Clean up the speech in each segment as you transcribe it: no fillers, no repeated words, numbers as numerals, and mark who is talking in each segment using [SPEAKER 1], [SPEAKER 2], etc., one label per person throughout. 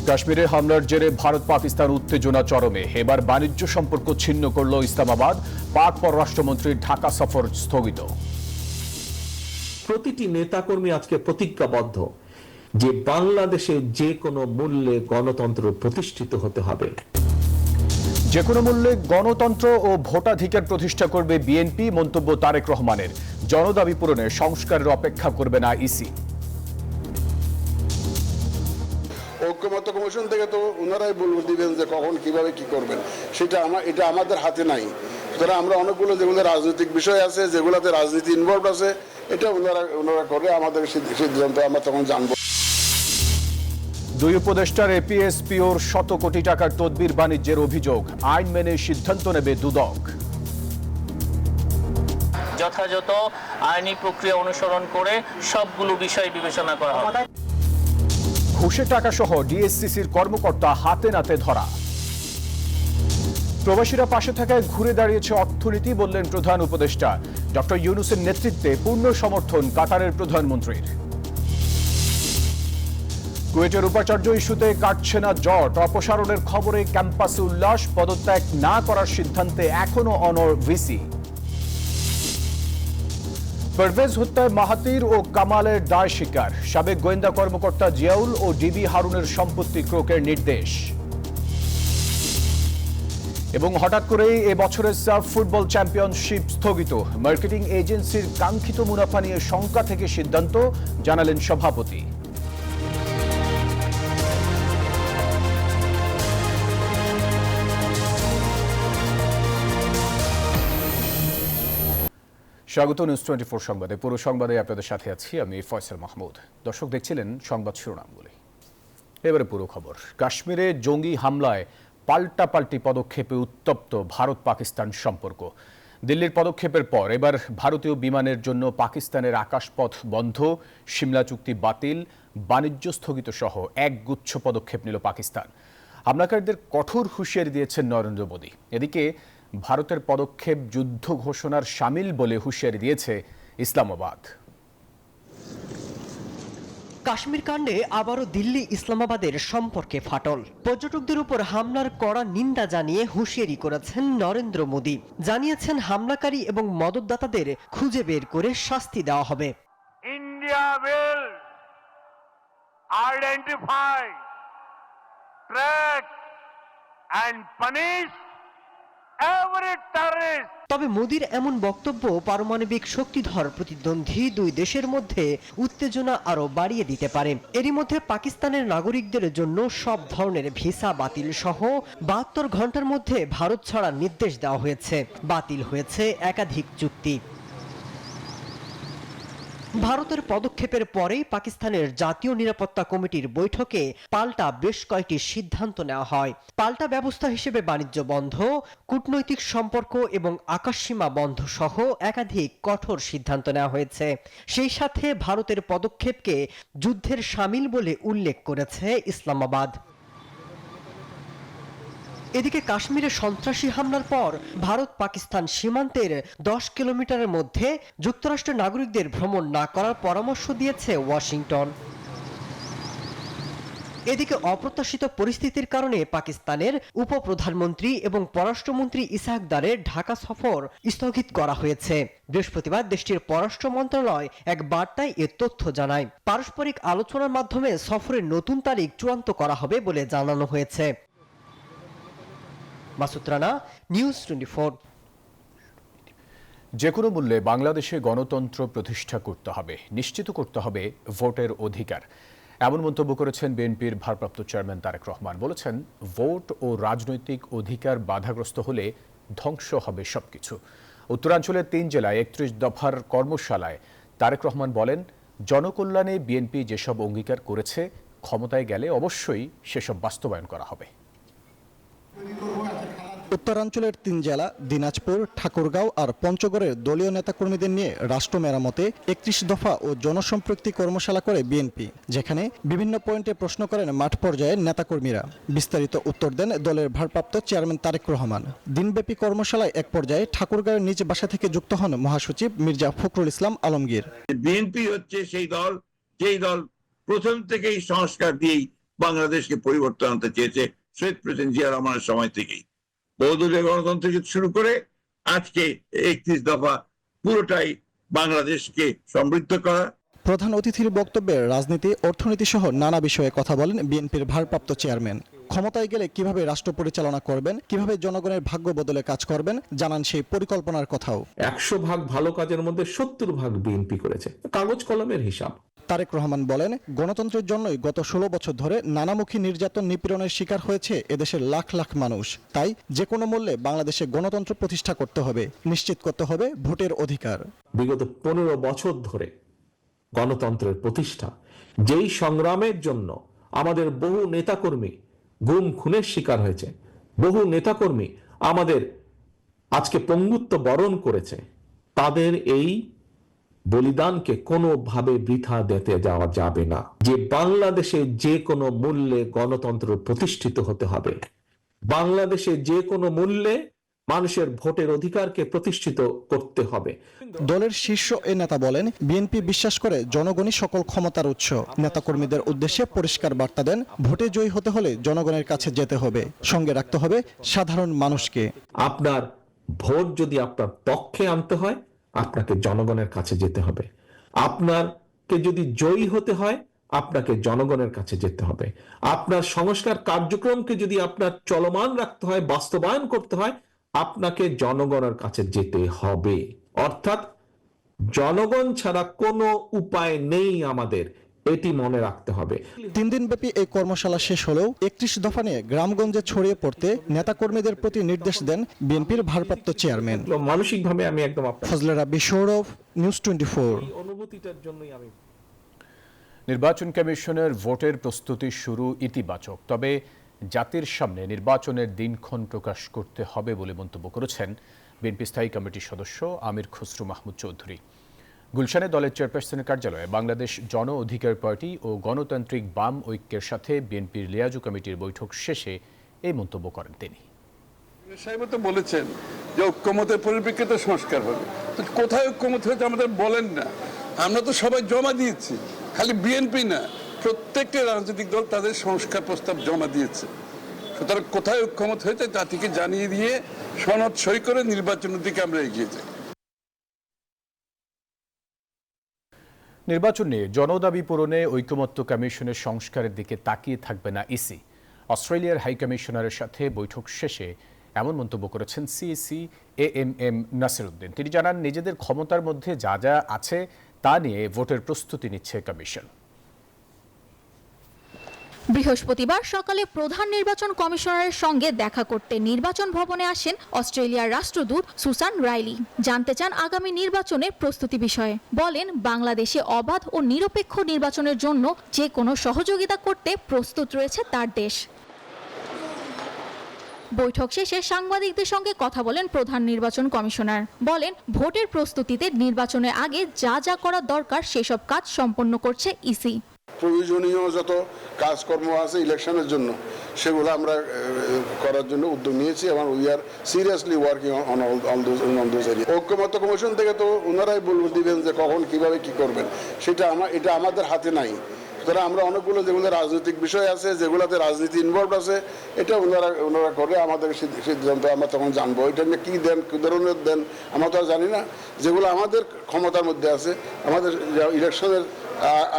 [SPEAKER 1] কাশ্মীরে হামলার জেরে ভারত পাকিস্তান উত্তেজনা চরমে। এবার বাণিজ্য সম্পর্ক ছিন্ন করল ইসলামাবাদ। পাক পররাষ্ট্রমন্ত্রীর ঢাকা সফর স্থগিত।
[SPEAKER 2] প্রতিটি নেতাকর্মী আজকে প্রতিজ্ঞাবদ্ধ যে বাংলাদেশে যে কোনো মূল্যে গণতন্ত্র প্রতিষ্ঠিত হতে হবে।
[SPEAKER 1] যে কোনো মূল্যে গণতন্ত্র ও ভোটাধিকার প্রতিষ্ঠা করবে বিএনপি, মন্তব্য তারেক রহমানের। জনদাবি পূরণে সংস্কারের অপেক্ষা করবে না ইসি।
[SPEAKER 3] ঐক্যমত্য কমিশন থেকে তো ওনারাই বলবো দিবেন যে কখন কিভাবে কি করবেন, এটা আমাদের হাতে নাই। সুতরাং আমরা অনেকগুলো যেগুলো রাজনৈতিক বিষয় আছে, যেগুলোতে রাজনীতি ইনভলভ আছে, এটা ওনারা করে আমাদের সিদ্ধান্ত আমরা তখন জানবো।
[SPEAKER 1] দুই উপদেষ্টার এপিএসপিওর শত কোটি টাকার তদবির বাণিজ্যের অভিযোগ। আইন মেনে সিদ্ধান্ত নেবে দুদক।
[SPEAKER 4] যথাযথ আইনি প্রক্রিয়া অনুসরণ করে সবগুলো বিষয় বিবেচনা করা হবে।
[SPEAKER 1] ঘুষের টাকা সহ ডিএসসিসির কর্মকর্তা হাতে নাতে ধরা। প্রবাসীরা পাশে থাকায় ঘুরে দাঁড়িয়েছে অর্থনীতি, বললেন প্রধান উপদেষ্টা। ডক্টর ইউনূসের নেতৃত্বে পূর্ণ সমর্থন কাতারের প্রধানমন্ত্রীর। কুয়েটের উপাচার্য ইস্যুতে কাটছে না জট। অপসারণের খবরে ক্যাম্পাসে উল্লাস। পদত্যাগ না করার সিদ্ধান্তে এখনো অনড় ভিসি। পারভেজ হত্যায় মাহাতির ও কামালের দায় স্বীকার। সাবেক গোয়েন্দা কর্মকর্তা জিয়াউল ও ডিবি হারুনের সম্পত্তি ক্রোকের নির্দেশ। এবং হঠাৎ করেই এবছরের সাফ ফুটবল চ্যাম্পিয়নশিপ স্থগিত। মার্কেটিং এজেন্সির কাঙ্ক্ষিত মুনাফা নিয়ে শঙ্কা থেকে সিদ্ধান্ত, জানালেন সভাপতি। স্বাগত নিউজ 24 সংবাদে। পুরো সংবাদে আপনাদের সাথে আছি আমি ফয়সাল মাহমুদ। দর্শক দেখছিলেন সংবাদ শিরোনামগুলি, এবারে পুরো খবর। কাশ্মীরে জঙ্গি হামলায় পাল্টাপাল্টি পদক্ষেপে উত্তপ্ত ভারত পাকিস্তান সম্পর্ক। দিল্লির পদক্ষেপের পর এবার ভারতীয় বিমানের জন্য পাকিস্তানের আকাশপথ বন্ধ, সিমলা চুক্তি বাতিল, বাণিজ্য স্থগিত সহ একগুচ্ছ পদক্ষেপ নিল পাকিস্তান। হামলাকারীদের কঠোর হুঁশিয়ারি দিয়েছেন নরেন্দ্র মোদী। এদিকে ভারতের পদক্ষেপ যুদ্ধ ঘোষণার শামিল বলে হুঁশিয়ারি দিয়েছে ইসলামাবাদ।
[SPEAKER 5] কাশ্মীর কাণ্ডে আবারও দিল্লি ইসলামাবাদের সম্পর্কে ফাটল। পর্যটকদের উপর হামলার কড়া নিন্দা জানিয়ে হুঁশিয়ারি করেছেন নরেন্দ্র মোদী। জানিয়েছেন হামলাকারী এবং মদতদাতাদের খুঁজে বের করে শাস্তি দেওয়া হবে।
[SPEAKER 6] India will identify, track and punish every terrorist.
[SPEAKER 5] তবে মোদীর এমন বক্তব্য পারমাণবিক শক্তিধর প্রতিদ্বন্দ্বী দুই দেশের মধ্যে উত্তেজনা আরো বাড়িয়ে দিতে পারে। এরই মধ্যে পাকিস্তানের নাগরিকদের জন্য সব ধরনের ভিসা বাতিল সহ 72 ঘন্টার মধ্যে ভারত ছাড়ার নির্দেশ দেওয়া হয়েছে। বাতিল হয়েছে একাধিক চুক্তি। ভারতের পদক্ষেপের পরেই পাকিস্তানের জাতীয় নিরাপত্তা কমিটির বৈঠকে পাল্টা বেশ কয়েকটি সিদ্ধান্ত নেওয়া হয়। পাল্টা ব্যবস্থা হিসেবে বাণিজ্য বন্ধ, কূটনৈতিক সম্পর্ক এবং আকাশসীমা বন্ধ সহ একাধিক কঠোর সিদ্ধান্ত নেওয়া হয়েছে। সেই সাথে ভারতের পদক্ষেপকে যুদ্ধের শামিল বলে উল্লেখ করেছে ইসলামাবাদ। এদিকে কাশ্মীরে সন্ত্রাসী হামলার পর ভারত পাকিস্তান সীমান্তের 10 কিলোমিটারের মধ্যে যুক্তরাষ্ট্রের নাগরিকদের ভ্রমণ না করার পরামর্শ দিয়েছে ওয়াশিংটন। এদিকে অপ্রত্যাশিত পরিস্থিতির কারণে পাকিস্তানের উপপ্রধানমন্ত্রী এবং পররাষ্ট্রমন্ত্রী ইসহাক দারের ঢাকা সফর স্থগিত করা হয়েছে। বৃহস্পতিবার দেশটির পররাষ্ট্র মন্ত্রণালয় এক বার্তায় এ তথ্য জানায়। পারস্পরিক আলোচনার মাধ্যমে সফরের নতুন তারিখ চূড়ান্ত করা হবে বলে জানানো হয়েছে। মাসুদ রানা, নিউজ 24।
[SPEAKER 1] যে কোনো মূল্যে বাংলাদেশে গণতন্ত্র প্রতিষ্ঠা করতে হবে, নিশ্চিত করতে হবে ভোটের অধিকার, এমন মন্তব্য করেছেন বিএনপির ভারপ্রাপ্ত চেয়ারম্যান তারেক রহমান। বলেছেন, ভোট ও রাজনৈতিক অধিকার বাধাগ্রস্ত হলে ধ্বংস হবে সবকিছু। উত্তরাঞ্চলের 3 জেলায় 31 দফার কর্মশালায় তারেক রহমান বলেন, জনকল্যাণে বিএনপি যেসব অঙ্গীকার করেছে, ক্ষমতায় গেলে অবশ্যই সেসব বাস্তবায়ন করা হবে।
[SPEAKER 7] উত্তরাঞ্চলের 3 জেলা দিনাজপুর, ঠাকুরগাঁও আর পঞ্চগড়ের দলীয় নেতাকর্মীদের নিয়ে রাষ্ট্র মেরামতে 31 দফা ও জনসম্পৃক্তি কর্মশালা করে বিএনপি, যেখানে বিভিন্ন পয়েন্টে প্রশ্ন করেন মাঠ পর্যায়ের নেতাকর্মীরা। বিস্তারিত উত্তর দেন দলের ভারপ্রাপ্ত চেয়ারম্যান তারেক রহমান। দিনব্যাপী কর্মশালায় এক পর্যায়ে ঠাকুরগাঁওয়ের নিজ বাসা থেকে যুক্ত হন মহাসচিব মির্জা ফখরুল ইসলাম আলমগীর।
[SPEAKER 8] বিএনপি হচ্ছে সেই দল যেই দল প্রথম থেকেই সংস্কার দিয়েই বাংলাদেশকে পরিবর্তন আনতে চেয়েছে শহীদ প্রেসিডেন্ট জিয়া রহমানের সময় থেকেই। বহুদলীয় গণতন্ত্র থেকে শুরু করে আজকে 31 দফা পুরোটাই বাংলাদেশকে সমৃদ্ধ করা।
[SPEAKER 7] প্রধান অতিথির বক্তব্যে রাজনীতি, অর্থনীতি সহ নানা বিষয়ে কথা বলেন বিএনপির ভারপ্রাপ্ত চেয়ারম্যান। ক্ষমতায় গেলে কিভাবে রাষ্ট্র পরিচালনা করবেন, কিভাবে জনগণের ভাগ্য বদলে কাজ করবেন জানান সেই পরিকল্পনার কথাও।
[SPEAKER 2] 100 ভাগ ভালো কাজের মধ্যে 70 ভাগ বিএনপি করেছে, কাগজ কলমের হিসাব।
[SPEAKER 7] তারেক রহমান বলেন, গণতন্ত্রের জন্যই গত 16 বছর ধরে নানামুখী নির্যাতন, নিপীড়নের শিকার হয়েছে এদেশের লাখ লাখ মানুষ। তাই যে কোনো মূল্যে বাংলাদেশে গণতন্ত্র প্রতিষ্ঠা করতে হবে, নিশ্চিত করতে হবে ভোটের অধিকার।
[SPEAKER 2] বিগত 15 বছর ধরে গণতন্ত্রের প্রতিষ্ঠা, যেই সংগ্রামের জন্য আমাদের বহু নেতাকর্মী গুম খুনের শিকার হয়েছে, বহু নেতাকর্মী আমাদের আজকে পঙ্গুত্ব বরণ করেছে, তাদের এই বলিদানকে কোনোভাবে বৃথা দিতে যাওয়া যাবে না। যে বাংলাদেশে যে কোনো মূল্যে গণতন্ত্র প্রতিষ্ঠিত হতে হবে, বাংলাদেশে যে কোনো মূল্যে মানুষের ভোটের অধিকারকে প্রতিষ্ঠিত করতে হবে।
[SPEAKER 7] দলের শীর্ষ এ নেতা বলেন, বিএনপি বিশ্বাস করে জনগণই সকল ক্ষমতার উৎস। নেতাকর্মীদের উদ্দেশ্যে পরিষ্কার বার্তা দেন, ভোটে জয়ী হতে হলে জনগণের কাছে যেতে হবে, সঙ্গে রাখতে হবে সাধারণ মানুষকে।
[SPEAKER 2] আপনার ভোট যদি আপনার পক্ষে আনতে হয়, আপনাকে জনগণের কাছে যেতে হবে। আপনাকে যদি জয়ী হতে হয়, আপনাকে জনগণের কাছে যেতে হবে। আপনার সংস্কার কার্যক্রমকে যদি আপনার চলমান রাখতে হয়, বাস্তবায়ন করতে হয়, আপনাকে জনগণের কাছে যেতে হবে। অর্থাৎ জনগণ ছাড়া কোনো উপায় নেই আমাদের, এটি মনে রাখতে হবে।
[SPEAKER 7] 3 দিনব্যাপী এই কর্মশালা শেষ হলেও 31 দফা নিয়ে গ্রামগঞ্জে ছড়িয়ে পড়তে নেতাকর্মীদের প্রতি নির্দেশ দেন বিএনপির ভারপ্রাপ্ত চেয়ারম্যান।
[SPEAKER 2] মানসিকভাবে আমি একদম আপনার
[SPEAKER 7] ফজলে রাব্বি সৌরভ, নিউজ 24।
[SPEAKER 2] অনুভূতিটার জন্যই আমি
[SPEAKER 1] নির্বাচন কমিশনের ভোটের প্রস্তুতি শুরু ইতিবাচক, তবে জাতির সামনে নির্বাচনের দিনক্ষণ প্রকাশ করতে হবে বলে মন্তব্য করেছেন বিএনপি স্থায়ী কমিটির সদস্য আমির খসরু মাহমুদ চৌধুরী। গুলশানে দলের চেয়ারপারসনের কার্যালয়ে বাংলাদেশ জন অধিকার পার্টি ও গণতান্ত্রিক বাম ঐক্যের সাথে বিএনপির লিয়াজু কমিটির বৈঠক শেষে এই মন্তব্য করেন তিনি।
[SPEAKER 3] সাহেব তো বলেছেন যে ঐক্যমতের পরিপ্রেক্ষিতে সংস্কার হবে, তো কোথায় ঐক্যমত হয়েছে আমাদের বলেন না। আমরা তো সবাই জমা দিয়েছি, খালি বিএনপি না, প্রত্যেকটি রাজনৈতিক দল তাদের সংস্কার প্রস্তাব জমা দিয়েছে। সুতরাং কোথায় ঐক্যমত হয়েছে জাতিকে জানিয়ে দিয়ে সনদ সই করে নির্বাচনের দিকে আমরা এগিয়ে যাই।
[SPEAKER 1] নির্বাচন নিয়ে জনদাবি পূরণে ঐকমত্য কমিশনের সংস্কারের দিকে তাকিয়ে থাকবে না ইসি। অস্ট্রেলিয়ার হাই কমিশনারের সাথে বৈঠক শেষে এমন মন্তব্য করেছেন সিইসি এএমএম নাসিরউদ্দিন। তিনি জানান, নিজেদের ক্ষমতার মধ্যে যা যা আছে তা নিয়ে ভোটের প্রস্তুতি নিচ্ছে কমিশন।
[SPEAKER 9] বৃহস্পতিবার সকালে প্রধান নির্বাচন কমিশনারের সঙ্গে দেখা করতে নির্বাচন ভবনে আসেন অস্ট্রেলিয়ার রাষ্ট্রদূত সুসান রাইলি। জানতে চান আগামী নির্বাচনের প্রস্তুতি বিষয়ে। বলেন, বাংলাদেশে অবাধ ও নিরপেক্ষ নির্বাচনের জন্য যে কোনো সহযোগিতা করতে প্রস্তুত রয়েছে তার দেশ। বৈঠক শেষে সাংবাদিকদের সঙ্গে কথা বলেন প্রধান নির্বাচন কমিশনার। বলেন, ভোটের প্রস্তুতিতে নির্বাচনের আগে যা যা করা দরকার সেসব কাজ সম্পন্ন করছে ইসি।
[SPEAKER 3] প্রয়োজনীয় যত কাজকর্ম আছে ইলেকশনের জন্য সেগুলো আমরা করার জন্য উদ্যোগ নিয়েছি এবং we are seriously working on those area. ঐক্যমত্য কমিশন থেকে তো ওনারাই দিবেন যে কখন কিভাবে কি করবেন, এটা আমাদের হাতে নাই। সুতরাং আমরা অনেকগুলো যেগুলো রাজনৈতিক বিষয় আছে, যেগুলোতে রাজনীতি ইনভলভ আছে, এটা ওনারা করে আমাদের সিদ্ধান্ত আমরা তখন জানবো। এটা নিয়ে কী দেন, কী ধরনের দেন আমরা তো আর জানি না। যেগুলো আমাদের ক্ষমতার মধ্যে আছে, আমাদের ইলেকশনের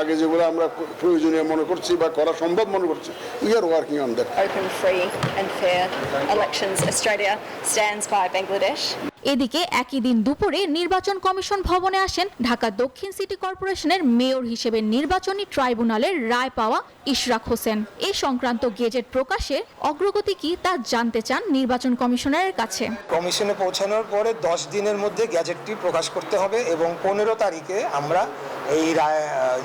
[SPEAKER 3] আগে যেগুলো আমরা প্রয়োজনীয় মনে করছি বা করা সম্ভব মনে করছি, we are working on that.
[SPEAKER 10] Open, free and fair elections. Australia stands by Bangladesh.
[SPEAKER 9] এদিকে একই দিন দুপুরে নির্বাচন কমিশন ভবনে আসেন ঢাকা দক্ষিণ সিটি কর্পোরেশনের মেয়র হিসেবে নির্বাচনী ট্রাইব্যুনালের রায় পাওয়া ইশরাক হোসেন। এই সংক্রান্ত গেজেট প্রকাশের অগ্রগতি কি তা জানতে চান নির্বাচন কমিশনারের কাছে।
[SPEAKER 11] কমিশনে পৌঁছানোর পরে 10 দিনের মধ্যে গ্যাজেটটি প্রকাশ করতে হবে এবং 15 তারিখে আমরা এই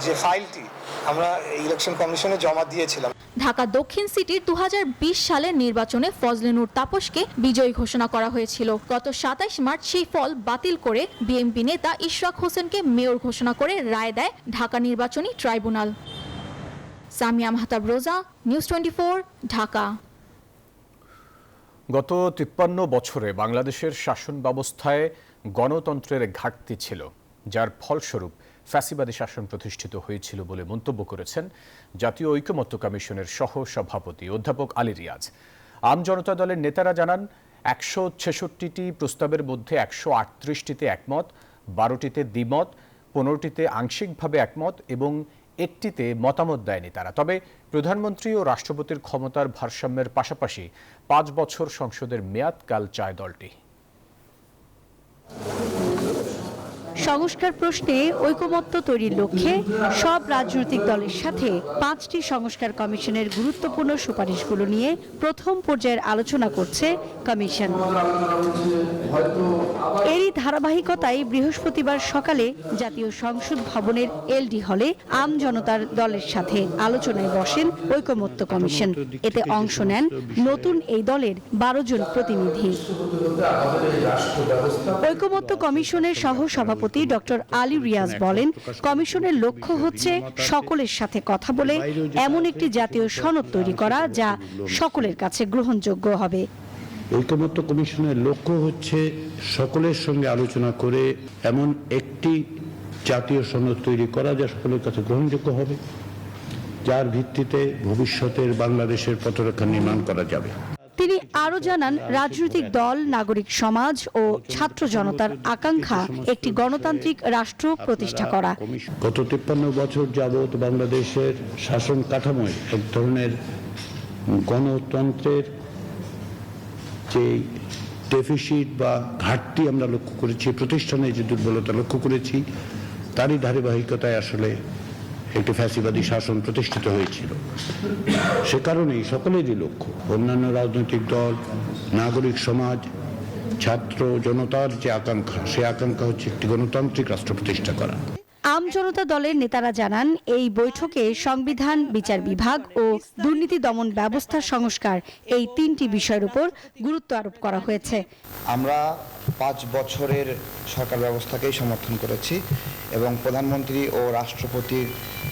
[SPEAKER 11] যে ফাইলটি আমরা ইলেকশন কমিশনে জমা দিয়েছিলাম।
[SPEAKER 9] ঢাকা দক্ষিণ সিটির 2020 সালের নির্বাচনে ফজলে নূর তাপসকে বিজয়ী ঘোষণা করা হয়েছিল। গত 27 মার্চ সেই ফল বাতিল করে বিএনপি নেতা ইশরাক হোসেনকে মেয়র ঘোষণা করে রায় দেয় ঢাকা নির্বাচনী ট্রাইব্যুনাল। সামিয়া মাহতাব রোজা, নিউজ 24, ঢাকা।
[SPEAKER 1] গত 53 বছরে বাংলাদেশের শাসন ব্যবস্থায় গণতন্ত্রের ঘাটতি ছিল, যার ফলস্বরূপ ফ্যাসিবাদী শাসন প্রতিষ্ঠিত হয়েছিল বলে মন্তব্য করেছেন জাতীয় ঐকমত্য কমিশনের সহ সভাপতি অধ্যাপক আলী রিয়াজ। আম জনতা দলের নেতারা জানান 166টি প্রস্তাবের মধ্যে 138টিতে একমত, 12টিতে দ্বিমত, 15টিতে আংশিকভাবে একমত এবং একটিতে মতামত দেয়নি তারা। তবে প্রধানমন্ত্রী ও রাষ্ট্রপতির ক্ষমতার ভারসাম্যের পাশাপাশি 5 বছর সংসদের মেয়াদকাল চায় দলটি।
[SPEAKER 12] সংস্কার প্রশ্নে ঐকমত্য তৈরির লক্ষ্যে সব রাজনৈতিক দলের সাথে 5টি সংস্কার কমিশনের গুরুত্বপূর্ণ সুপারিশগুলো নিয়ে প্রথম পর্যায়ের আলোচনা করছে কমিশন। এরই ধারাবাহিকতায় বৃহস্পতিবার সকালে জাতীয় সংসদ ভবনের এলডি হলে আম জনতার দলের সাথে আলোচনায় বসেন ঐকমত্য কমিশন। এতে অংশ নেন নতুন এই দলের 12 জন প্রতিনিধি। ঐকমত্য কমিশনের সহ সভাপতি ডক্টর আলী রিয়াজ বলেন, কমিশনের লক্ষ্য হচ্ছে সকলের সাথে কথা বলে এমন একটি জাতীয় সনদ তৈরি করা যা সকলের কাছে গ্রহণযোগ্য হবে।
[SPEAKER 13] ঐকমত্য কমিশনের লক্ষ্য হচ্ছে সকলের সঙ্গে আলোচনা করে এমন একটি জাতীয় সনদ তৈরি করা যা সকলের কাছে গ্রহণযোগ্য হবে, যার ভিত্তিতে ভবিষ্যতের বাংলাদেশের পথরেখা নির্মাণ করা যাবে।
[SPEAKER 12] তিনি আরো জানান, রাজনৈতিক দল, নাগরিক সমাজ ও ছাত্র জনতার আকাঙ্ক্ষা একটি গণতান্ত্রিক রাষ্ট্র প্রতিষ্ঠা করা।
[SPEAKER 13] গত 53 বছর যাবৎ বাংলাদেশের শাসন কাঠামোয় এক ধরনের গণতন্ত্রের যে ডেফিসিট বা ঘাটতি আমরা লক্ষ্য করেছি, প্রতিষ্ঠানে যে দুর্বলতা লক্ষ্য করেছি, তারই ধারাবাহিকতায় আসলে একটি ফ্যাসিবাদী শাসন প্রতিষ্ঠিত হয়েছিল। সে কারণেই সকলেরই লক্ষ্য, অন্যান্য রাজনৈতিক দল, নাগরিক সমাজ, ছাত্র জনতার যে আকাঙ্ক্ষা, সে আকাঙ্ক্ষা হচ্ছে একটি গণতান্ত্রিক রাষ্ট্র প্রতিষ্ঠা করা।
[SPEAKER 12] আম জনতা দলের নেতারা জানান, এই বৈঠকে সংবিধান, বিচার বিভাগ ও দুর্নীতি দমন ব্যবস্থা সংস্কার এই 3টি বিষয়ের উপর গুরুত্ব আরোপ করা হয়েছে।
[SPEAKER 14] আমরা 5 বছরের সরকার ব্যবস্থাকেই সমর্থন করেছি এবং প্রধানমন্ত্রী ও রাষ্ট্রপতির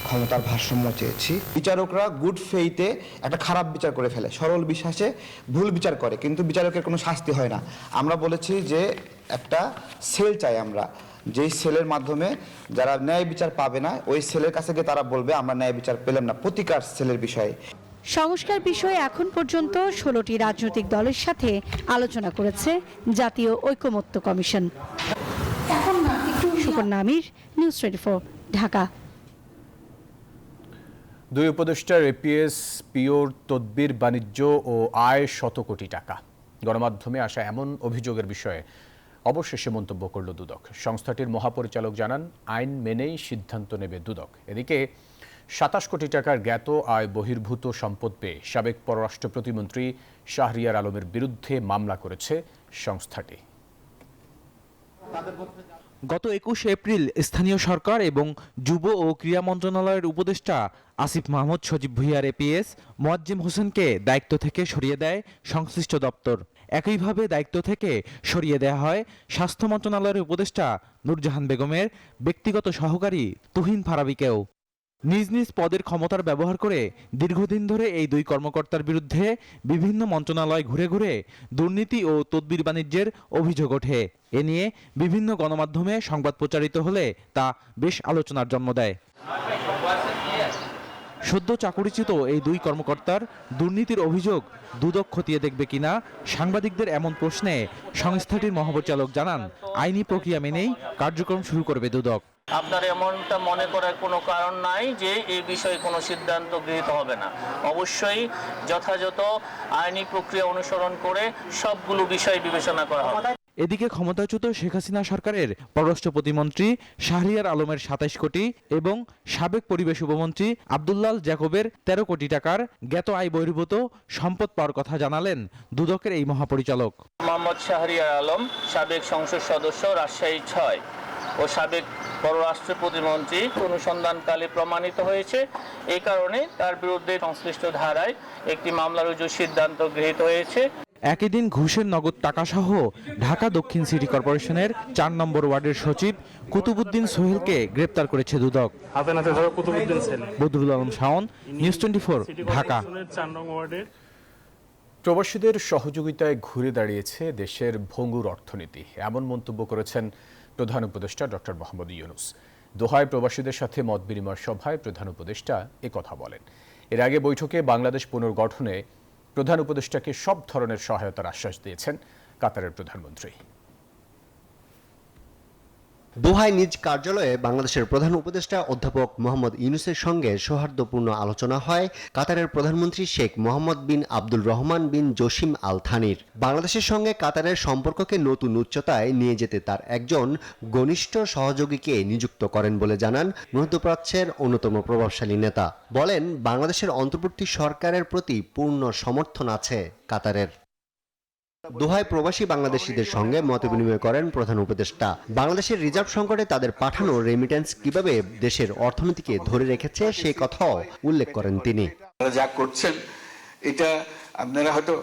[SPEAKER 14] ক্ষমতার ভারসাম্য চেয়েছি। বিচারকরা গুড ফেইথে একটা খারাপ বিচার করে ফেলে, সরল বিশ্বাসে ভুল বিচার করে, কিন্তু বিচারকের কোনো শাস্তি হয় না। আমরা বলেছি যে একটা সেল চাই আমরা, যেই সেলের মাধ্যমে যারা ন্যায় বিচার পাবে না, ওই সেলের কাছে গিয়ে তারা বলবে আমরা ন্যায় বিচার পেলাম না, প্রতিকার সেলের বিষয়ে।
[SPEAKER 12] সংস্কার বিষয়ে এখন পর্যন্ত 16টি রাজনৈতিক দলের সাথে আলোচনা করেছে জাতীয় ঐকমত্য কমিশন। সুকন্যা আমির, নিউজ 24, ঢাকা।
[SPEAKER 1] 2 উপদেষ্টার এপিএস, পিওর তদবির, বাণিজ্য ও আয় 100 কোটি টাকা। গণমাধ্যমে আসা এমন অভিযোগের বিষয়ে অবশেষে মন্তব্য করল দুদক। সংস্থাটির মহাপরিচালক জানান, আইন মেনেই সিদ্ধান্ত নেবে দুদক। এদিকে 27 কোটি টাকার জ্ঞাত আয় বহির্ভূত সম্পদ পেয়ে সাবেক পররাষ্ট্র প্রতিমন্ত্রী শাহরিয়ার আলমের বিরুদ্ধে মামলা করেছে সংস্থাটি।
[SPEAKER 15] গত 21 এপ্রিল স্থানীয় সরকার এবং যুব ও ক্রীড়া মন্ত্রণালয়ের উপদেষ্টা আসিফ মাহমুদ সজীব ভুঁইয়ার এপিএস মোয়াজ্জেম হোসেনকে দায়িত্ব থেকে সরিয়ে দেয় সংশ্লিষ্ট দপ্তর। একইভাবে দায়িত্ব থেকে সরিয়ে দেওয়া হয় স্বাস্থ্য মন্ত্রণালয়ের উপদেষ্টা নূরজাহান বেগমের ব্যক্তিগত সহকারী তুহিন ফারাবিকেও। নিজ নিজ পদের ক্ষমতার ব্যবহার করে দীর্ঘদিন ধরে এই 2 কর্মকর্তার বিরুদ্ধে বিভিন্ন মন্ত্রণালয় ঘুরে ঘুরে দুর্নীতি ও তদবির বাণিজ্যের অভিযোগ ওঠে। এ নিয়ে বিভিন্ন গণমাধ্যমে সংবাদ প্রচারিত হলে তা বেশ আলোচনার জন্ম দেয়। সদ্য চাকরিচ্যুত এই 2 কর্মকর্তার দুর্নীতির অভিযোগ দুদক খতিয়ে দেখবে কিনা সাংবাদিকদের এমন প্রশ্নে সংস্থাটির মহাপরিচালক জানান, আইনি প্রক্রিয়া মেনেই কার্যক্রম শুরু করবে দুদক।
[SPEAKER 4] আপনার এমনটা মনে করার কোনো কারণ নাই যে এই বিষয়ে কোনো সিদ্ধান্ত গৃহীত হবে না। অবশ্যই যথাযথ আইনি প্রক্রিয়া অনুসরণ করে সবগুলো বিষয় বিবেচনা করা হবে।
[SPEAKER 15] এদিকে ক্ষমতাচ্যুত শেখ হাসিনা সরকারের পররাষ্ট্র প্রতিমন্ত্রী শাহরিয়ার আলমের 27 কোটি এবং সাবেক পরিবেশ উপমন্ত্রী আব্দুল্লাল জ্যাকবের 13 কোটি টাকার জ্ঞাত আয় বহির্ভূত সম্পদ পাওয়ার কথা জানালেন দুদকের এই মহাপরিচালক।
[SPEAKER 4] মোহাম্মদ শাহরিয়ার আলম, সাবেক সংসদ সদস্য, রাজশাহী 6 ও সাবেক পররাষ্ট্র প্রতিমন্ত্রী অনুসন্ধানকালে প্রমাণিত হয়েছে। এই কারণে তার বিরুদ্ধে সংশ্লিষ্ট ধারায় একটি মামলা রুজুর সিদ্ধান্ত গৃহীত হয়েছে।
[SPEAKER 15] একই দিন ঘুষের নগদ টাকা সহ ঢাকা দক্ষিণ সিটি কর্পোরেশনের 4 নম্বর ওয়ার্ডের সচিব কুতুবুদ্দিন সোহেলকে গ্রেপ্তার করেছে দুদক। বদরুল আলম শাওন, নিউজ 24, ঢাকা।
[SPEAKER 1] প্রবাসীদের সহযোগিতায় ঘুরে দাঁড়িয়েছে দেশের ভঙ্গুর অর্থনীতি, এমন মন্তব্য করেছেন প্রধান উপদেষ্টা ডক্টর মোহাম্মদ ইউনূস। দোহায় প্রবাসীদের সাথে মত বিনিময় সভায় প্রধান উপদেষ্টা একথা বলেন। এর আগে বৈঠকে বাংলাদেশ পুনর্গঠনে প্রধান উপদেষ্টাকে সব ধরনের সহায়তার আশ্বাস দিয়েছেন কাতারের প্রধানমন্ত্রী।
[SPEAKER 16] দোহায় নিজ কার্যালয়ে বাংলাদেশের প্রধান উপদেষ্টা অধ্যাপক মোহাম্মদ ইউনূসের সঙ্গে সৌহার্দ্যপূর্ণ আলোচনা হয় কাতারের প্রধানমন্ত্রী শেখ মোহাম্মদ বিন আব্দুল রহমান বিন জসিম আল থানির। বাংলাদেশের সঙ্গে কাতারের সম্পর্ককে নতুন উচ্চতায় নিয়ে যেতে তার একজন ঘনিষ্ঠ সহযোগীকে নিযুক্ত করেন বলে জানান মধ্যপ্রাচ্যের অন্যতম প্রভাবশালী নেতা। বলেন, বাংলাদেশের অন্তর্বর্তী সরকারের প্রতি পূর্ণ সমর্থন আছে কাতারের। দোহায় প্রবাসী বাংলাদেশিদের সঙ্গে মতবিনিময় করেন প্রধান উপদেষ্টা। বাংলাদেশের রিজার্ভ সংকটে তাদের পাঠানো রেমিটেন্স কিভাবে দেশের অর্থনীতিকে ধরে রেখেছে সেই কথাও উল্লেখ করেন তিনি।
[SPEAKER 17] যা করছেন এটা আপনারা হয়তো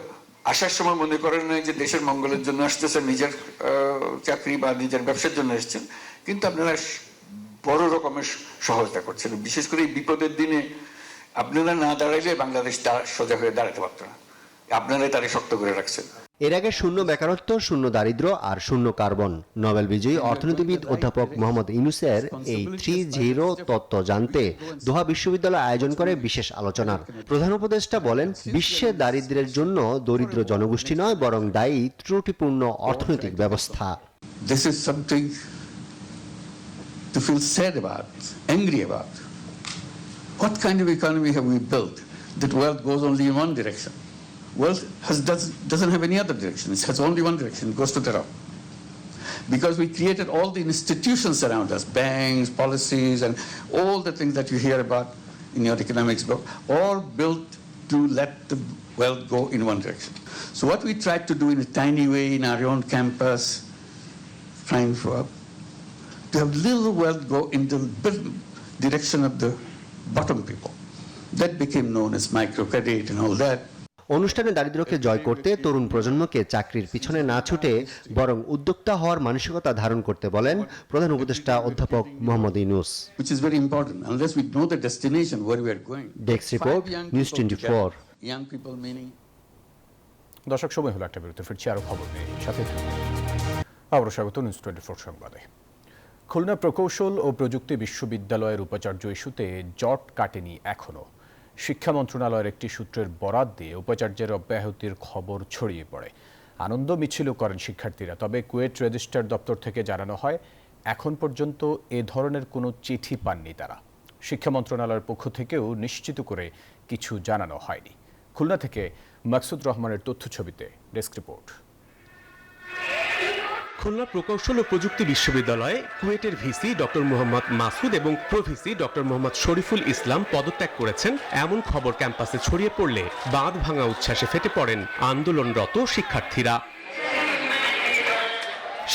[SPEAKER 17] আসার সময় মনে করেন না যে দেশের মঙ্গলের জন্য আসতেছেন, নিজের চাকরি বা নিজের ব্যবসার জন্য এসেছেন, কিন্তু আপনারা বড় রকমের সহায়তা করছেন। বিশেষ করে এই বিপদের দিনে আপনারা না দাঁড়াইলে বাংলাদেশ সোজা হয়ে দাঁড়াতে পারত না, আপনারাই তারে শক্ত করে রাখছেন।
[SPEAKER 16] এর আগে শূন্য বেকারত্ব, শূন্য দারিদ্র্য আর শূন্য কার্বন নোবেল বিজয়ী অর্থনীতিবিদ অধ্যাপক মোহাম্মদ ইউনূসের এই 3-0 তত্ত্ব জানতে দোহা বিশ্ববিদ্যালয় আয়োজন করে বিশেষ আলোচনার। প্রধান উপদেষ্টা বলেন, বিশ্বে দারিদ্র্যের জন্য দরিদ্র জনগোষ্ঠী নয়, বরং দায়ী ত্রুটিপূর্ণ অর্থনৈতিক ব্যবস্থা।
[SPEAKER 17] This is something to feel sad about, angry about. What kind of economy have we built that wealth goes only in one direction? Wealth doesn't have any other direction. It has only one direction. It goes to the top. Because we created all the institutions around us, banks, policies, and all the things that you hear about in your economics book, all built to let the wealth go in one direction. So what we tried to do in a tiny way in our own campus, trying to have little wealth go in the direction of the bottom people. That became known as microcredit and all that.
[SPEAKER 16] অনুষ্ঠানে দারিদ্র্যকে জয় করতে তরুণ প্রজন্মকে চাকরির পিছনে না ছুটে বরং উদ্যোক্তা হওয়ার মানসিকতা ধারণ করতে বলেন প্রধান উপদেষ্টা অধ্যাপক Mohammad Yunus.
[SPEAKER 17] Which is very important unless we know the destination where we are going.
[SPEAKER 16] Desk report, news 24।
[SPEAKER 17] Young people meaning
[SPEAKER 1] দর্শক, সময় হলো একটা বিরতি, ফিরছি আরো খবর নিয়ে, সাথে থাকুন। আবারও স্বাগত নিউজ 24 সংবাদে। খুলনা প্রকৌশল ও প্রযুক্তি বিশ্ববিদ্যালয়ের উপাচার্য ইস্যুতে জট কাটেনি এখনো। শিক্ষা মন্ত্রণালয়ের একটি সূত্রের বরাত দিয়ে উপাচার্যের অব্যাহতির খবর ছড়িয়ে পড়ে। আনন্দ মিছিলও করেন শিক্ষার্থীরা, তবে কুয়েট রেজিস্ট্রার দপ্তর থেকে জানানো হয় এখন পর্যন্ত এ ধরনের কোনো চিঠি পাননি তারা। শিক্ষা মন্ত্রণালয়ের পক্ষ থেকেও নিশ্চিত করে কিছু জানানো হয়নি। খুলনা থেকে মাকসুদ রহমানের তথ্যছবিতে ডেস্ক রিপোর্ট।
[SPEAKER 18] খুলনা প্রকৌশল ও প্রযুক্তি বিশ্ববিদ্যালয়ে কুয়েটের ভিসি ডক্টর মোহাম্মদ মাসুদ এবং প্রভিসি ডক্টর মোহাম্মদ শরীফুল ইসলাম পদত্যাগ করেছেন এমন খবর ক্যাম্পাসে ছড়িয়ে পড়লে বাঁধ ভাঙা উচ্ছ্বাসে ফেটে পড়েন আন্দোলনরত শিক্ষার্থীরা।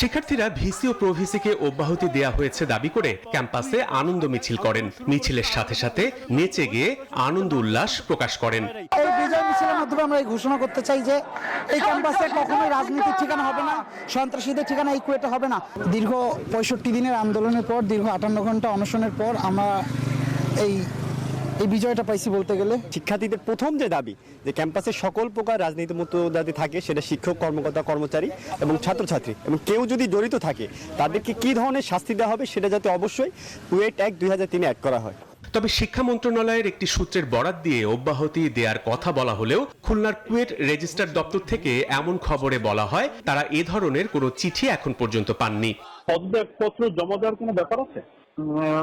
[SPEAKER 18] শিক্ষার্থীরা ভিসি ও প্রভিসিকে অব্যাহতি দেয়া হয়েছে দাবি করে ক্যাম্পাসে আনন্দ মিছিল করেন। মিছিলের সাথে সাথে নেচে গিয়ে আনন্দ উল্লাস প্রকাশ করেন।
[SPEAKER 19] এই বিজয় মিছিলের মাধ্যমে আমরা এই ঘোষণা করতে চাই যে এই ক্যাম্পাসে কখনোই রাজনীতির ঠিকানা হবে না, সন্ত্রাসীদের ঠিকানা এই কুয়েটে হবে না। দীর্ঘ 65 দিনের আন্দোলনের পর, দীর্ঘ 58 ঘন্টা অনশনের পর আমরা এই বিজয়টা পাইছি বলতে গেলে।
[SPEAKER 20] শিক্ষার্থীদের প্রথম যে দাবি যে ক্যাম্পাসে সকল প্রকার রাজনীতি মুক্ত যাতে থাকে, সেটা শিক্ষক, কর্মকর্তা, কর্মচারী এবং ছাত্রছাত্রী এবং কেউ যদি জড়িত থাকে তাদেরকে কি ধরনের শাস্তি দেওয়া হবে সেটা যাতে অবশ্যই কুয়েট অ্যাক্ট 2003 অ্যাড করা হয়।
[SPEAKER 18] তবে শিক্ষা মন্ত্রণালয়ের একটি সূত্রের বরাত দিয়ে অব্যাহতি দেওয়ার কথা বলা হলেও খুলনার কুয়েট রেজিস্ট্রার দপ্তর থেকে এমন খবরে বলা হয় তারা এ ধরনের কোনো চিঠি এখন পর্যন্ত পাননি।
[SPEAKER 21] পদত্যাগপত্র জমা দেওয়ার কোনো ব্যাপার আছে?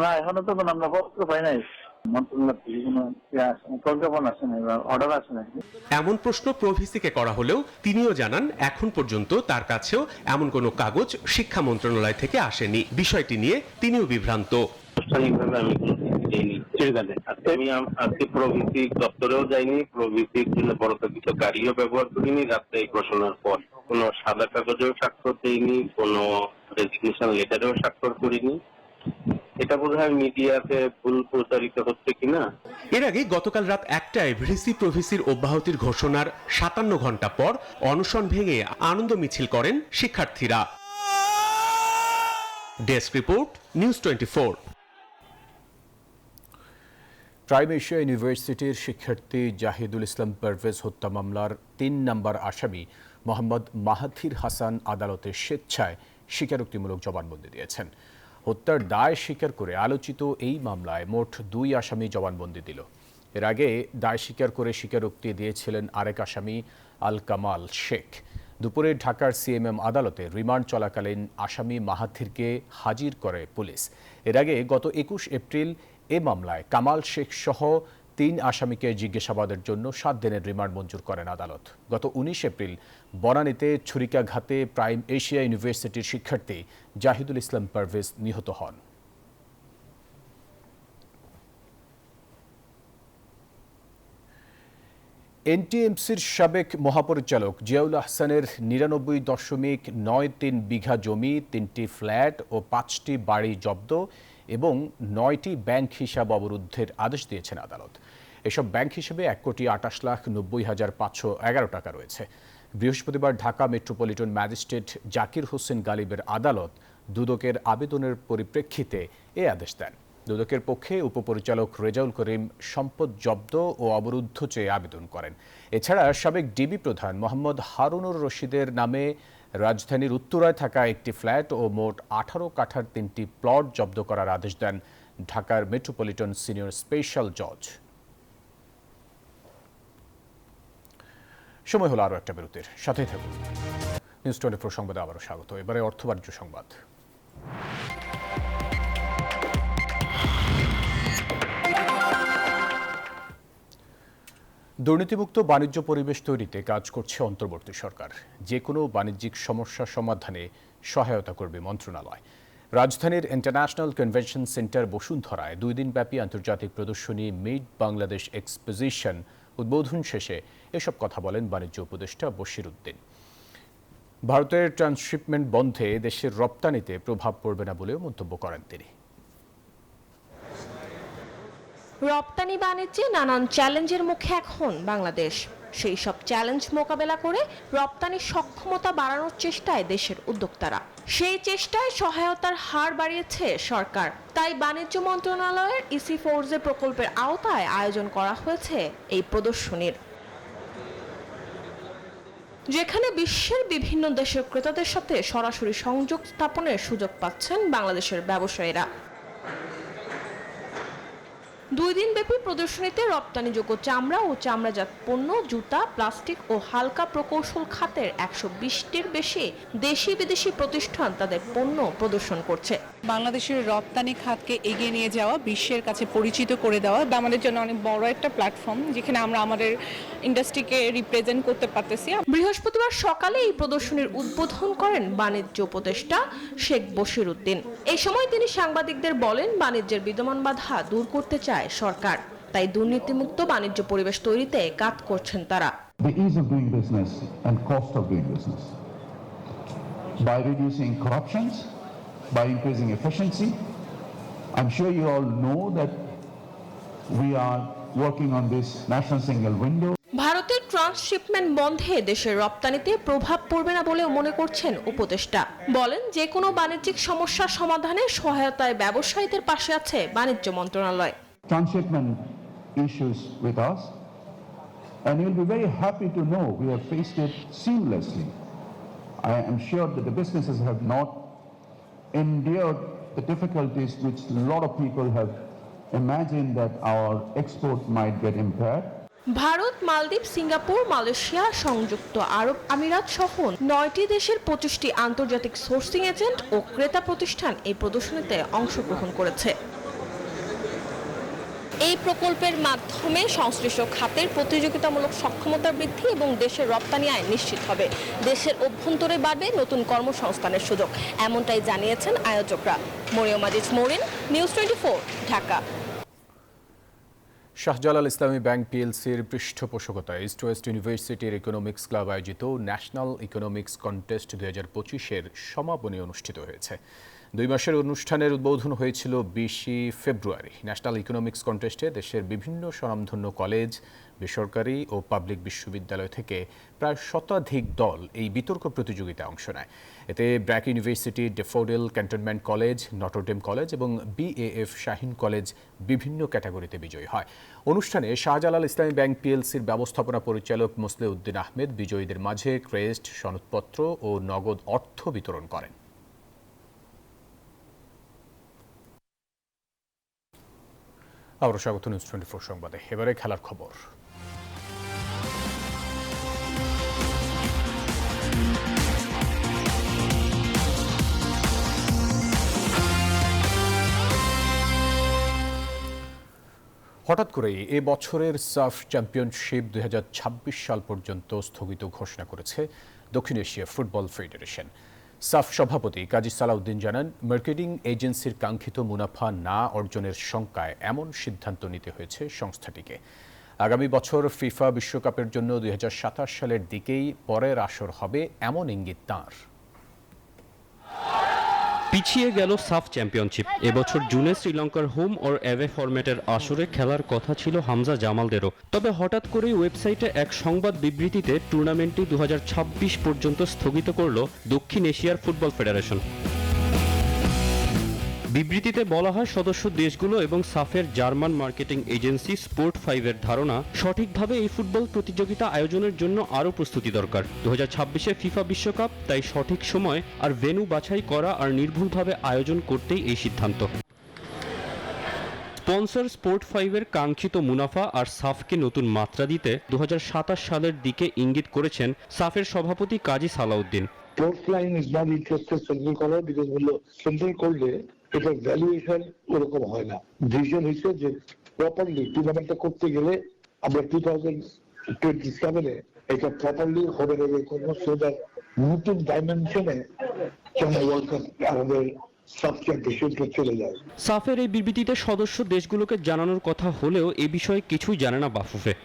[SPEAKER 22] না, এখনো তো আমরা পত্র পাই নাই।
[SPEAKER 18] এমন প্রশ্ন প্রভিসিকে করা হলেও তিনিও জানান এখন পর্যন্ত তার কাছেও এমন কোনো কাগজ শিক্ষা মন্ত্রণালয় থেকে আসেনি। বিষয়টি নিয়ে তিনিও বিভ্রান্ত।
[SPEAKER 21] আমি আজকে প্রভিসি দপ্তরেও যাইনি, প্রভিসির জন্য বড় কিছু গাড়িও ব্যবহার করিনি। রাত্রে এই ঘোষণার পর কোনো সাদা কাগজেও স্বাক্ষর দিইনি, কোনো রেজিগনেশন লেটারেও স্বাক্ষর করিনি। এটা বোধহয় মিডিয়াতে ভুল প্রচারিত হচ্ছে কিনা।
[SPEAKER 18] এর আগে গতকাল রাত 1টায় ভিসি প্রভিসির অব্যাহতির ঘোষণার 57 ঘন্টা পর অনশন ভেঙে আনন্দ মিছিল করেন শিক্ষার্থীরা। Desk report, news 24।
[SPEAKER 1] Prime Asia ইউনিভার্সিটির শিক্ষার্থী জাহিদুল ইসলাম পারভেজ হত্যা মামলার 3 নম্বর আসামি মোহাম্মদ মাহাথির হাসান আদালতে স্বেচ্ছায় স্বীকারোক্তিমূলক জবানবন্দি দিয়েছেন। হত্যার দায় স্বীকার করে আলোচিত এই মামলায় মোট 2 আসামি জবানবন্দি দিল। এর আগে দায় স্বীকার করে স্বীকারোক্তি দিয়েছিলেন আরেক আসামি আল কামাল শেখ। দুপুরে ঢাকার সিএমএম আদালতে রিমান্ড চলাকালীন আসামি মাহাথিরকে হাজির করে পুলিশ। এর আগে গত 21 এপ্রিল এ মামলায় কামাল শেখ সহ 3 আসামিকে জিজ্ঞাসাবাদের জন্য 7 দিনের রিমান্ড মঞ্জুর করেন আদালত। গত 19 এপ্রিল বনানীতে ছুরিকাঘাতে প্রাইম এশিয়া ইউনিভার্সিটির শিক্ষার্থী জাহিদুল ইসলাম পারভেজ নিহত হন। এনটিএমসির সাবেক মহাপরিচালক জিয়াউল আহসানের 99.93 বিঘা জমি, 3টি ফ্ল্যাট ও 5টি বাড়ি জব্দ এবং 9টি ব্যাংক হিসাব অবরুদ্ধের আদেশ দিয়েছেন আদালত। এসব ব্যাংক হিসেবে 1,98,90,511 টাকা রয়েছে। বৃহস্পতিবার ঢাকা মেট্রোপলিটন ম্যাজিস্ট্রেট জাকির হোসেন গালিবের আদালত দুদকের আবেদনের পরিপ্রেক্ষিতে এ আদেশ দেন। দুদকের পক্ষে উপপরিচালক রেজাউল করিম সম্পদ জব্দ ও অবরুদ্ধ চেয়ে আবেদন করেন। এছাড়া সাবেক ডিবি প্রধান মোহাম্মদ হারুনুর রশিদের নামে রাজধানীর উত্তরায় থাকা একটি ফ্ল্যাট ও মোট 18 কাঠার 3টি প্লট জব্দ করার আদেশ দেন ঢাকার মেট্রোপলিটন সিনিয়র স্পেশাল জজ। সময় হলো আরও একটা বিরতির, সাথেই থাকুন। নিউজ 24 সংবাদে আবারও স্বাগত। এবারে অর্থবাণিজ্য সংবাদ। দুর্নীতিমুক্ত বাণিজ্য পরিবেশ তৈরিতে কাজ করছে অন্তর্বর্তী সরকার। যে কোনো বাণিজ্যিক সমস্যা সমাধানে সহায়তা করবে মন্ত্রণালয়। রাজধানীর ইন্টারন্যাশনাল কনভেনশন সেন্টার বসুন্ধরায় 2 দিনব্যাপী আন্তর্জাতিক প্রদর্শনী মেড বাংলাদেশ এক্সপোজিশন উদ্বোধন শেষে এসব কথা বলেন বাণিজ্য উপদেষ্টা বশির উদ্দিন। ভারতের ট্রান্সশিপমেন্ট বন্ধে দেশের রপ্তানিতে প্রভাব পড়বে না বলেও মন্তব্য করেন তিনি।
[SPEAKER 5] রপ্তানি বাণিজ্যে নানান চ্যালেঞ্জের মুখে এখন বাংলাদেশ। সেই সব চ্যালেঞ্জ মোকাবেলা করে রপ্তানি সক্ষমতা বাড়ানোর চেষ্টায় দেশের উদ্যোক্তারা। সেই চেষ্টায় সহায়তার হার বাড়িয়েছে সরকার। তাই বাণিজ্য মন্ত্রণালয়ের ইসি ফোর্সে প্রকল্পের আওতায় আয়োজন করা হয়েছে এই প্রদর্শনীর, যেখানে বিশ্বের বিভিন্ন দেশের ক্রেতাদের সাথে সরাসরি সংযোগ স্থাপনের সুযোগ পাচ্ছেন বাংলাদেশের ব্যবসায়ীরা। 2 দিনব্যাপী প্রদর্শনীতে রপ্তানিযোগ্য চামড়া ও চামড়াজাত পণ্য, জুতা, প্লাস্টিক ও হালকা প্রকৌশল খাতের 120টির বেশি দেশি বিদেশি প্রতিষ্ঠান তাদের পণ্য প্রদর্শন করছে।
[SPEAKER 6] বাংলাদেশের রপ্তানি খাতকে এগিয়ে নিয়ে যাওয়া, বিশ্বের কাছে পরিচিত করে দেওয়া আমাদের জন্য অনেক বড় একটা প্ল্যাটফর্ম, যেখানে আমরা আমাদের ইন্ডাস্ট্রিকে রিপ্রেজেন্ট করতে পারতেছি।
[SPEAKER 5] বৃহস্পতিবার সকালে এই প্রদর্শনীর উদ্বোধন করেন বাণিজ্য উপদেষ্টা শেখ বশির উদ্দিন। এই সময় তিনি সাংবাদিকদের বলেন, বাণিজ্যের বিদ্যমান বাধা দূর করতে চায় সরকার, তাই দুর্নীতিমুক্ত বাণিজ্য পরিবেশ তৈরিতে কাজ করছেন তারা।
[SPEAKER 23] The ease of doing business and cost of doing business by reducing corruptions, by increasing efficiency. I'm sure you all know that we are working on this national single window.
[SPEAKER 5] ভারতের ট্রান্সশিপমেন্ট বন্ধে দেশের রপ্তানিতে প্রভাব পড়বে না বলেও মনে করছেন উপদেষ্টা। বলেন, যে কোনো বাণিজ্যিক সমস্যা সমাধানে সহায়তায় ব্যবসায়ীদের পাশে আছে বাণিজ্য মন্ত্রণালয়।
[SPEAKER 23] Transshipment issues with us, and you'll be very happy to know we have faced it seamlessly. I am sure that the businesses have not endured the difficulties which a lot of people have imagined that our export might get impaired.
[SPEAKER 5] Bharat, মালদ্বীপ, Singapore, Malaysia, সংযুক্ত আরব আমিরাত সহ 9টি দেশের 25টি আন্তর্জাতিক sourcing agent ও ক্রেতা প্রতিষ্ঠান এই প্রদর্শনীতে অংশগ্রহণ করেছে। এই প্রকল্পের মাধ্যমে সংশ্লিষ্ট খাতের প্রতিযোগিতামূলক সক্ষমতা বৃদ্ধি এবং দেশের রপ্তানি আয় নিশ্চিত হবে। দেশের অভ্যন্তরে বাড়বে নতুন কর্মসংস্থানের সুযোগ, এমনটাই জানিয়েছেন আয়োজকরা। মরিয়ম আজিজ মরিন, নিউজ 24, ঢাকা।
[SPEAKER 1] শাহজালাল ইসলামী ব্যাংক পিএলসির পৃষ্ঠপোষকতায় ইস্ট ওয়েস্ট ইউনিভার্সিটির ইকোনমিক্স ক্লাব আয়োজিত ন্যাশনাল ইকোনমিক্স কন্টেস্ট 2025-এর সমাপনী অনুষ্ঠিত হয়েছে। 2 মাসের অনুষ্ঠানের উদ্বোধন হয়েছিল 20 ফেব্রুয়ারি। ন্যাশনাল ইকোনমিক্স কন্টেস্টে দেশের বিভিন্ন স্বনামধন্য কলেজ, বেসরকারি ও পাবলিক বিশ্ববিদ্যালয় থেকে প্রায় শতাধিক দল এই বিতর্ক প্রতিযোগিতায় অংশ নেয়। এতে BRAC university, daffodil cantonment college, Notre Dame college এবং বিএএফ শাহীন কলেজ বিভিন্ন ক্যাটাগরিতে বিজয়ী হয়। অনুষ্ঠানে শাহজালাল ইসলামী ব্যাংক পিএলসির ব্যবস্থাপনা পরিচালক মোসলেউদ্দিন আহমেদ বিজয়ীদের মাঝে ক্রেস্ট, সনদপত্র ও নগদ অর্থ বিতরণ করেন। আবারও স্বাগত নিউজ 24 সংবাদে। এবারে খেলার খবর। হঠাৎ করেই এ বছরের সাফ চ্যাম্পিয়নশিপ 2026 সাল পর্যন্ত স্থগিত ঘোষণা করেছে দক্ষিণ এশিয়া ফুটবল ফেডারেশন। সাফ সভাপতি কাজী সালাউদ্দিন জানান, মার্কেটিং এজেন্সির কাঙ্ক্ষিত মুনাফা না অর্জনের শঙ্কায় এমন সিদ্ধান্ত নিতে হয়েছে সংস্থাটিকে। আগামী বছর ফিফা বিশ্বকাপের জন্য 2027 সালের দিকেই পরের আসর হবে এমন ইঙ্গিত তাঁর।
[SPEAKER 2] পিছিয়ে গেল সাফ চ্যাম্পিয়নশিপ। এবছর জুনে শ্রীলঙ্কার হোম অর অ্যাওয়ে ফরম্যাটের আসরে খেলার কথা ছিল হামজা জামালদেরও। তবে হঠাৎ করেই ওয়েবসাইটে এক সংবাদ বিবৃতিতে টুর্নামেন্টটি 2026 পর্যন্ত স্থগিত করল দক্ষিণ এশিয়ার ফুটবল ফেডারেশন। বিবৃতিতে বলা হয়, সদস্য দেশগুলো এবং সাফের জার্মান মার্কেটিং এজেন্সি স্পোর্ট 5-এর ধারণা, সঠিকভাবে এই ফুটবল প্রতিযোগিতা আয়োজনের জন্য আরও প্রস্তুতি দরকার। 2026-এ ফিফা বিশ্বকাপ, তাই সঠিক সময় আর ভেন্যু বাছাই করা আর নির্ভুলভাবে আয়োজন করতেই এই সিদ্ধান্ত। স্পন্সর স্পোর্ট 5-এর কাঙ্ক্ষিত মুনাফা আর সাফকে নতুন মাত্রা দিতে 2027 সালের দিকে ইঙ্গিত করেছেন সাফের সভাপতি Kazi Salauddin.
[SPEAKER 23] Sports line is not interested central করার, বিকজ হলো সেন্ট্রাল করলে এটার ভ্যালুয়েশন ওরকম হয় না। ডিসিশন হয়েছে যে প্রপারলি টুর্নামেন্টটা করতে গেলে আমরা 2027-এ এটা প্রপারলি হবে করবো, সো দ্যাট নতুন ডাইমেনশনে যেন ওয়ার্ল্ড কাপ আমাদের সাব চ্যাম্পিয়নশিপটা চলে যায়।
[SPEAKER 2] সাফের এই বিবৃতিতে সদস্য দেশগুলোকে জানানোর কথা হলেও এ বিষয়ে কিছুই জানে না বাফুফে।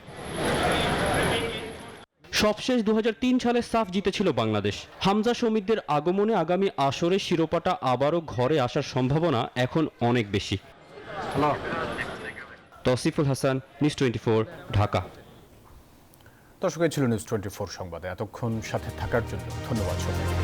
[SPEAKER 2] সবশেষ 2003 সালে সাফ জিতেছিল বাংলাদেশ। হামজা শমীদদের আগমনে আগামী আসরে শিরোপাটা আবারও ঘরে আসার সম্ভাবনা এখন অনেক বেশি। তৌসিফুল হাসান, নিউজ 24, ঢাকা।
[SPEAKER 1] দর্শক, ছিল নিউজ 24 সংবাদে। এতক্ষণ সাথে থাকার জন্য ধন্যবাদ সবাইকে।